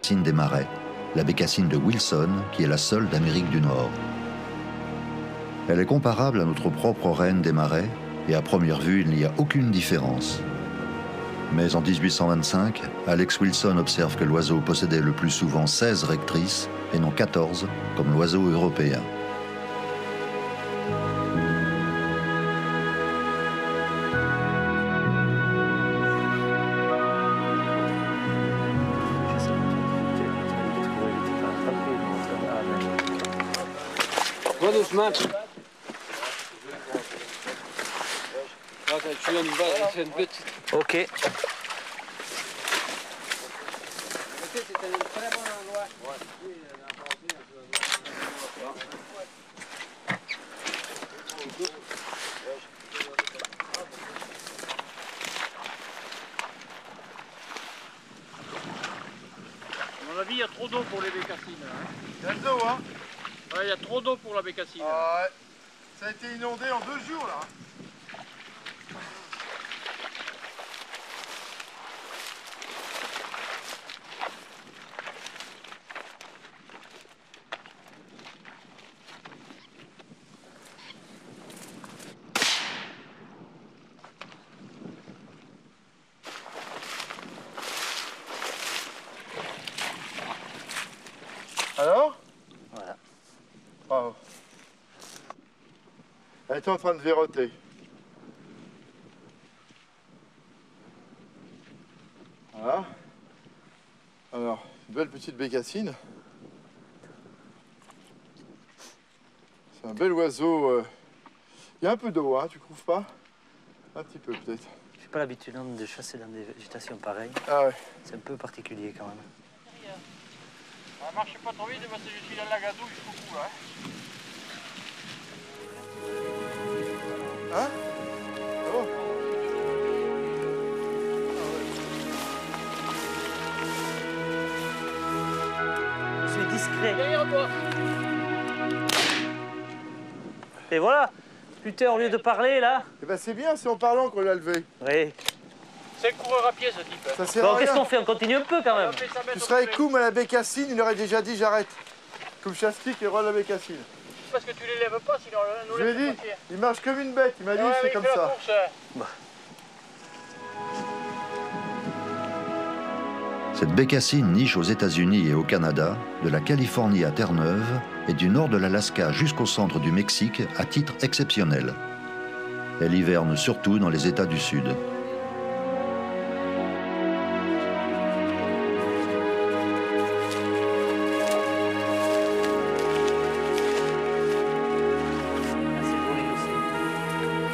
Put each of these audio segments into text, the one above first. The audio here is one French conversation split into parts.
bécassine des marais, la bécassine de Wilson, qui est la seule d'Amérique du Nord. Elle est comparable à notre propre reine des marais, et à première vue, il n'y a aucune différence. Mais en 1825, Alex Wilson observe que l'oiseau possédait le plus souvent 16 rectrices, et non 14, comme l'oiseau européen. Doucement. C'est une petite. Ok. C'était un très bon endroit. À mon avis, il y a trop d'eau pour les bécassines. Hein. Il y a de l'eau, hein? Ouais, il y a trop d'eau pour la bécassine. Ah ouais. Ça a été inondé en 2 jours, là. Alors? Voilà. Bravo. Elle était en train de verroter. Voilà. Alors, une belle petite bécassine. C'est un bel oiseau. Il y a un peu d'eau, hein, tu trouves pas? Un petit peu peut-être. J'ai pas l'habitude de chasser dans des végétations pareilles. Ah ouais. C'est un peu particulier quand même. Ça marche pas trop vite parce que je suis dans la gazouille jusqu'au bout. Hein. Hein? Oh. Je suis discret. Derrière toi. Et voilà. Putain, au lieu de parler là. Eh ben c'est bien, c'est en parlant qu'on l'a levé. Oui. C'est le coureur à pied ce type. Ça sert Bon, à qu'est-ce rien. qu'on fait? On continue un peu quand même. Tu serais avec Koum à la bécassine, il aurait déjà dit j'arrête. Koum Chastik et Roll la bécassine. Parce que tu les lèves pas, sinon nous Je lui ai laisse dit, passer. il marche comme une bête, il m'a dit Ouais, c'est mais comme il fait la ça. course. Cette bécassine niche aux États-Unis et au Canada, de la Californie à Terre-Neuve et du nord de l'Alaska jusqu'au centre du Mexique à titre exceptionnel. Elle hiverne surtout dans les États du Sud.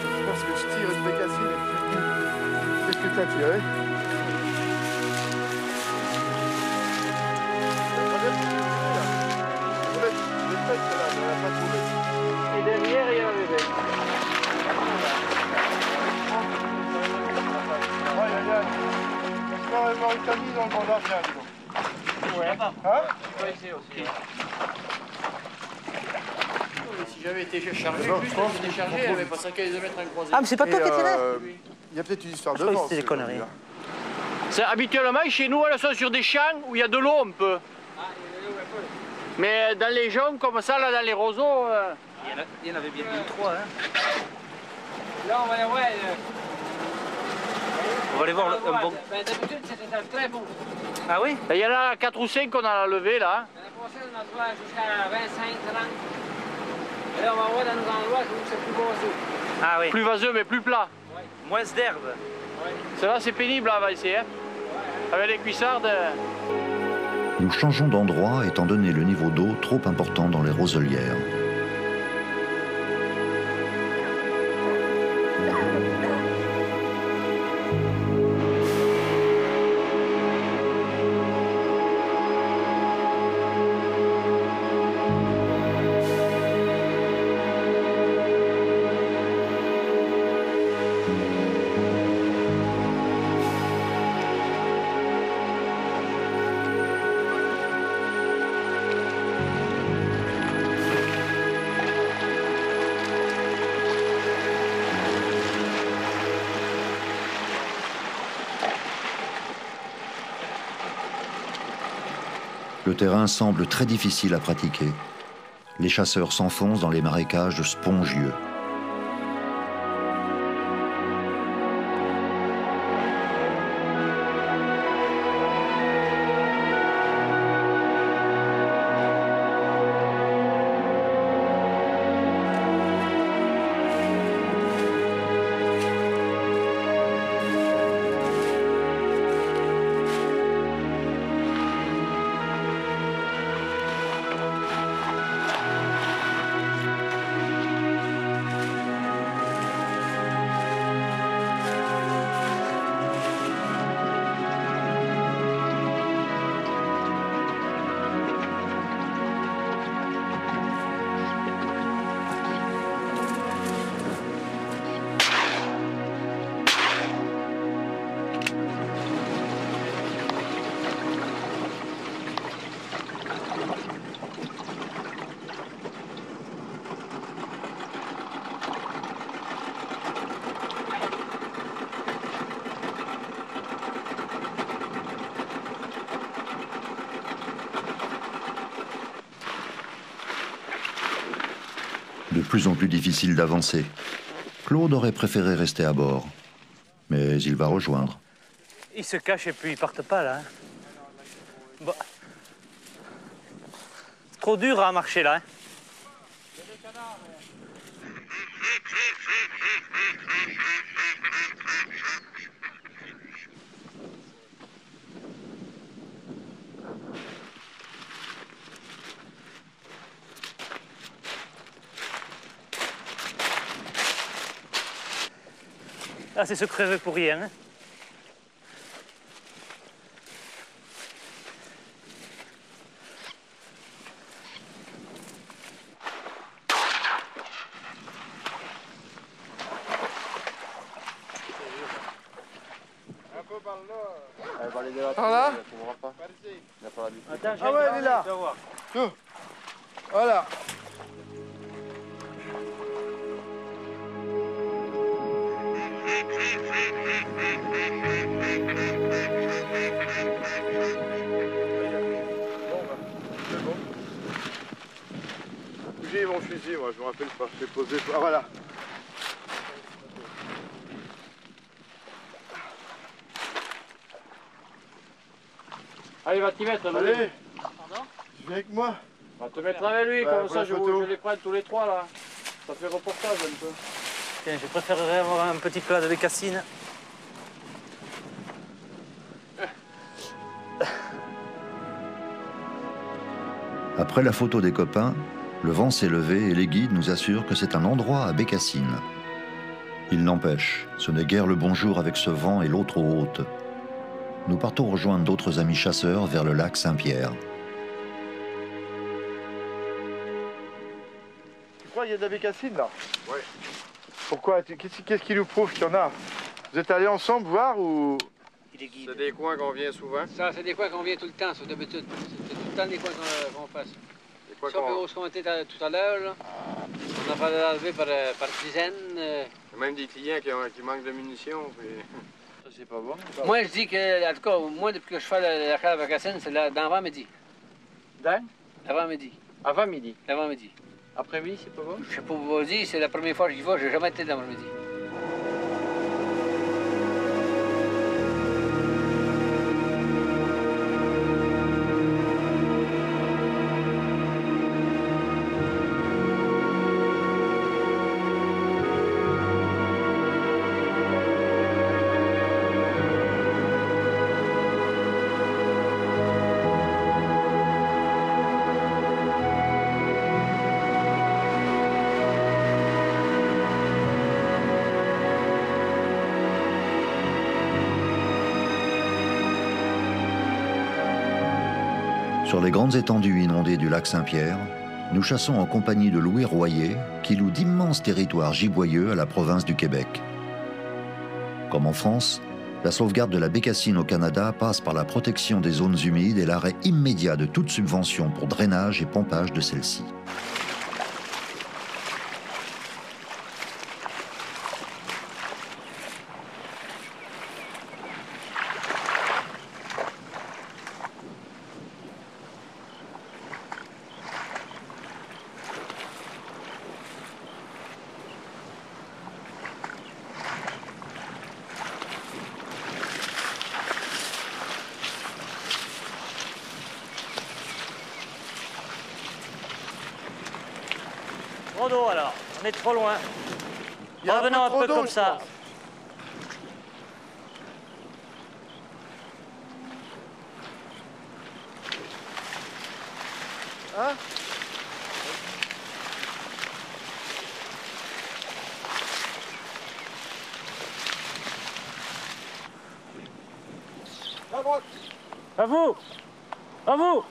Je pense que je tire une bécassine et tu qu'est-ce que tu as tiré? Et derrière, il y a la bébé. Aïe aïe aïe. J'espère la Mauritanie dans le mandarien, dis donc. Ouais. Hein? Tu peux essayer aussi. Si j'avais été chargé, Non, plus, je pense j'étais qu'il chargé, faut elle avait trop pas 5 km un croisé. Ah, mais c'est pas toi qui étais là. Il y a peut-être une histoire Je de croyais que vent. c'était des conneries. C'est habituellement, chez nous, elles sont sur des champs où il y a de l'eau un peu. Mais dans les joncs comme ça, là, dans les roseaux... Il y en avait bien 3, hein. Là, on va aller voir... On va aller voir un bon... D'habitude, c'était très bon. Ah oui? Il y en a 4 ou 5 qu'on a levé là. L'année prochaine, on a droit jusqu'à 25, 30. Et là, on va voir dans nos endroits où c'est plus beau aussi. Ah oui. Plus vaseux, mais plus plat. Moins d'herbe. Celle-là, c'est pénible à avancer. Hein. Avec les cuissardes... Nous changeons d'endroit étant donné le niveau d'eau trop important dans les roselières. Le terrain semble très difficile à pratiquer. Les chasseurs s'enfoncent dans les marécages spongieux. De plus en plus difficile d'avancer. Claude aurait préféré rester à bord, mais il va rejoindre. Ils se cachent et puis ils partent pas là. Hein. Bon. Trop dur à marcher là. Hein. Ah, c'est se crever pour rien. Hein. Par là? Attends, Ah ouais, elle est là. Oh. Voilà. J'ai mon fusil, moi, je me rappelle pas. J'ai posé. Ah voilà. Allez, va t'y mettre. Allez. Louis. Pardon? Tu viens avec moi? Va te mettre avec lui, Ouais, comme pour ça la je photo. les prends tous les trois là. Ça fait reportage un peu. Tiens, je préférerais avoir un petit plat de bécassine. Après la photo des copains, le vent s'est levé et les guides nous assurent que c'est un endroit à Bécassine. Il n'empêche, ce n'est guère le bonjour avec ce vent et l'eau trop haute. Nous partons rejoindre d'autres amis chasseurs vers le lac Saint-Pierre. Tu crois qu'il y a de la bécassine là? Oui. Pourquoi? Qu'est-ce qui nous prouve qu'il y en a? Vous êtes allés ensemble voir ou? Il est guide. C'est des coins qu'on vient souvent. Ça, c'est des coins qu'on vient tout le temps, c'est d'habitude. C'est tout le temps des coins qu'on passe. Des coins Ça, on peut qu'on... où on était tout à l'heure, là. On a pas d'enlever par dizaines. Il y a même des clients qui manquent de munitions. Puis... Ça, c'est pas bon. Moi, je dis que, en tout cas, moi, depuis que je fais la cale à Bécassine, c'est d'avant-midi. Avant-midi. Avant midi. Avant-midi. Après-midi, c'est pas bon? Je sais pas vous dire, c'est la première fois que j'y vais, j'ai jamais été d'avant-midi. Sur les grandes étendues inondées du lac Saint-Pierre, nous chassons en compagnie de Louis Royer, qui loue d'immenses territoires giboyeux à la province du Québec. Comme en France, la sauvegarde de la bécassine au Canada passe par la protection des zones humides et l'arrêt immédiat de toute subvention pour drainage et pompage de celles-ci. trop d'eau alors. On est trop loin. Il y a Revenons un trop peu d'eau, comme je ça. pense. Hein? À droite. À vous! À vous!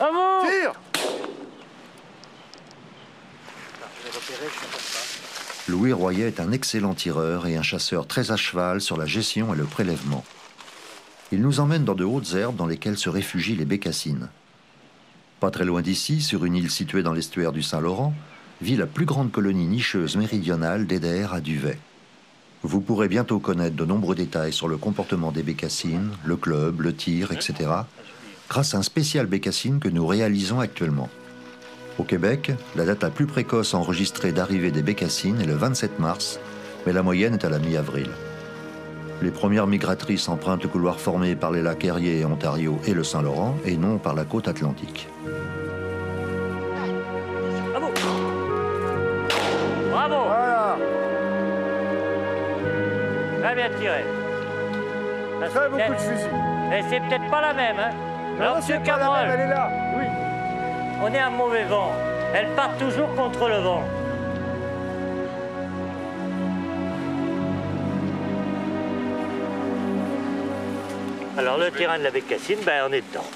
À vous! Tire! Louis Royer est un excellent tireur et un chasseur très à cheval sur la gestion et le prélèvement. Il nous emmène dans de hautes herbes dans lesquelles se réfugient les bécassines. Pas très loin d'ici, sur une île située dans l'estuaire du Saint-Laurent, vit la plus grande colonie nicheuse méridionale d'Eder à Duvet. Vous pourrez bientôt connaître de nombreux détails sur le comportement des bécassines, le club, le tir, etc., grâce à un spécial bécassine que nous réalisons actuellement. Au Québec, la date la plus précoce enregistrée d'arrivée des bécassines est le 27 mars, mais la moyenne est à la mi-avril. Les premières migratrices empruntent le couloir formé par les lacs Erie et Ontario et le Saint-Laurent, et non par la côte atlantique. Bravo! Bravo! Voilà. Très bien tiré. Très beaucoup de fusil. Et c'est peut-être pas la même, hein? Alors, Non, c'est monsieur pas la Cabrol, même, elle est là. Oui. on est un mauvais vent. Elle part toujours contre le vent. Alors le terrain de la bécassine, ben, on est dedans.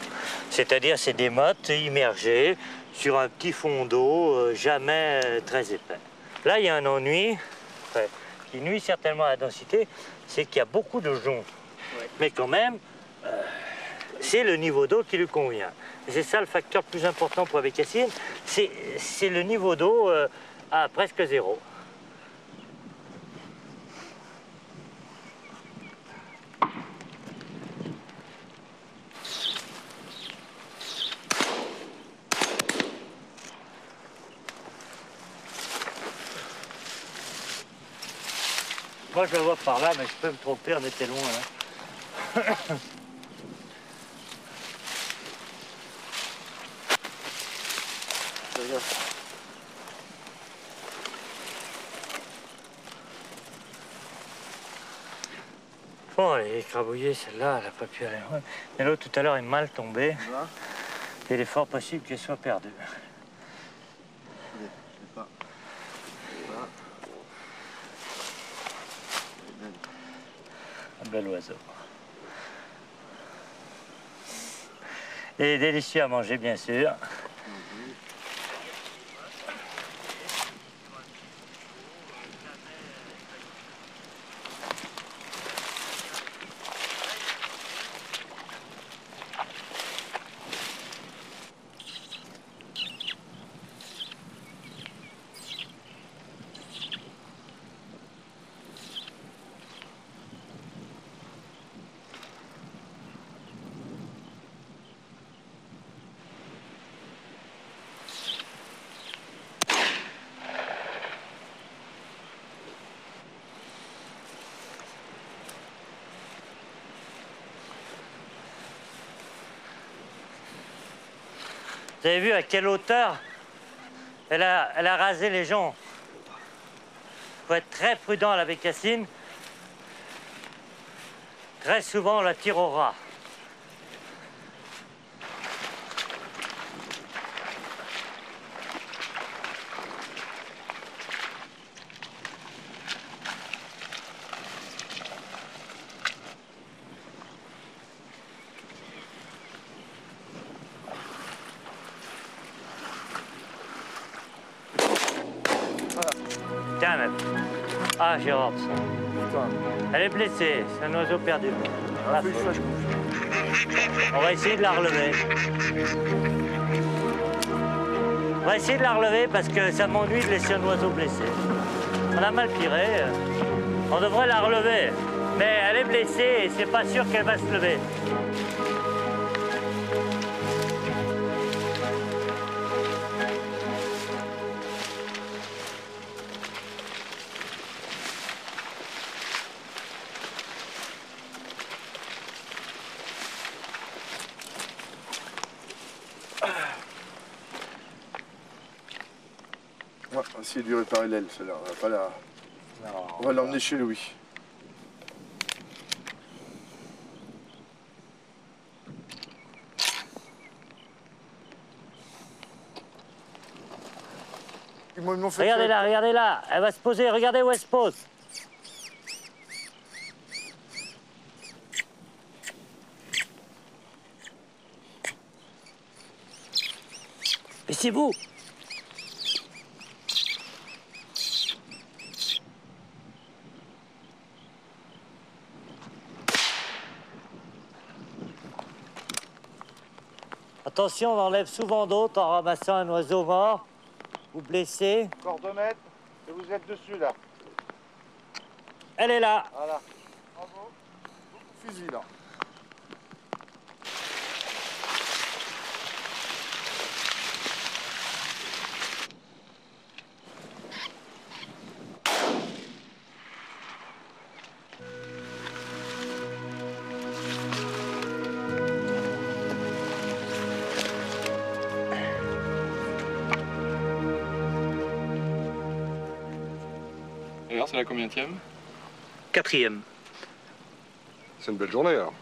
C'est-à-dire c'est des mottes immergées sur un petit fond d'eau, jamais très épais. Là, il y a un ennui qui nuit certainement à la densité, c'est qu'il y a beaucoup de joncs. Mais quand même, c'est le niveau d'eau qui lui convient. Et c'est ça le facteur le plus important pour la bécassine, c'est le niveau d'eau à presque zéro. Moi je le vois par là, mais je peux me tromper, on était loin là. Bon, elle est écrabouillée, celle-là, elle n'a pas pu aller loin. Et l'autre, tout à l'heure, est mal tombée. Et il est fort possible qu'elle soit perdue. Un bel oiseau. Et délicieux à manger, bien sûr. Vous avez vu à quelle hauteur elle a rasé les joncs. Il faut être très prudent à la bécassine. Très souvent, on la tire au ras. Tiens, même. Ah, Gérard. Elle est blessée, c'est un oiseau perdu. Ah, on va essayer de la relever. On va essayer de la relever parce que ça m'ennuie de laisser un oiseau blessé. On a mal tiré. On devrait la relever. Mais elle est blessée et c'est pas sûr qu'elle va se lever. Ouais, on va essayer de lui réparer l'aile, celle-là. On va pas la... On va l'emmener chez Louis. Regardez là, elle va se poser, regardez où elle se pose. Et c'est vous. Attention, on enlève souvent d'autres en ramassant un oiseau mort ou blessé. Cordonnette, et vous êtes dessus là. Elle est là. Voilà. Bravo. Fusil là. Et alors, c'est la combienième? 4e. C'est une belle journée, alors.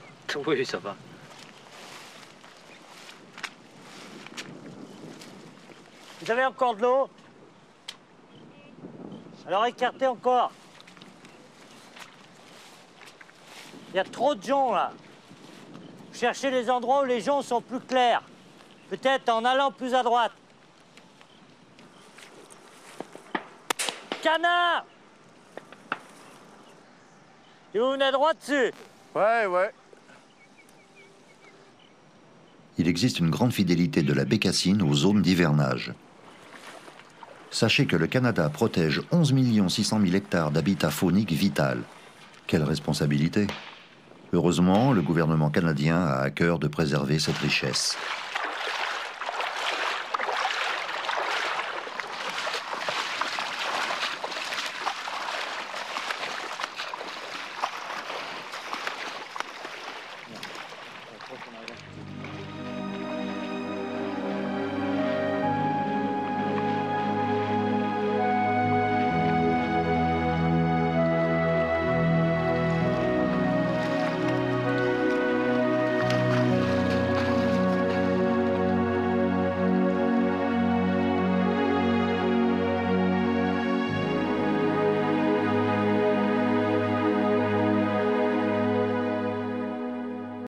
Oui, ça va. Vous avez encore de l'eau? Alors écartez encore. Il y a trop de joncs, là. Cherchez les endroits où les joncs sont plus clairs. Peut-être en allant plus à droite. Canard! Et vous venez droit dessus. Ouais. Il existe une grande fidélité de la bécassine aux zones d'hivernage. Sachez que le Canada protège 11 600 000 hectares d'habitat faunique vital. Quelle responsabilité! Heureusement, le gouvernement canadien a à cœur de préserver cette richesse.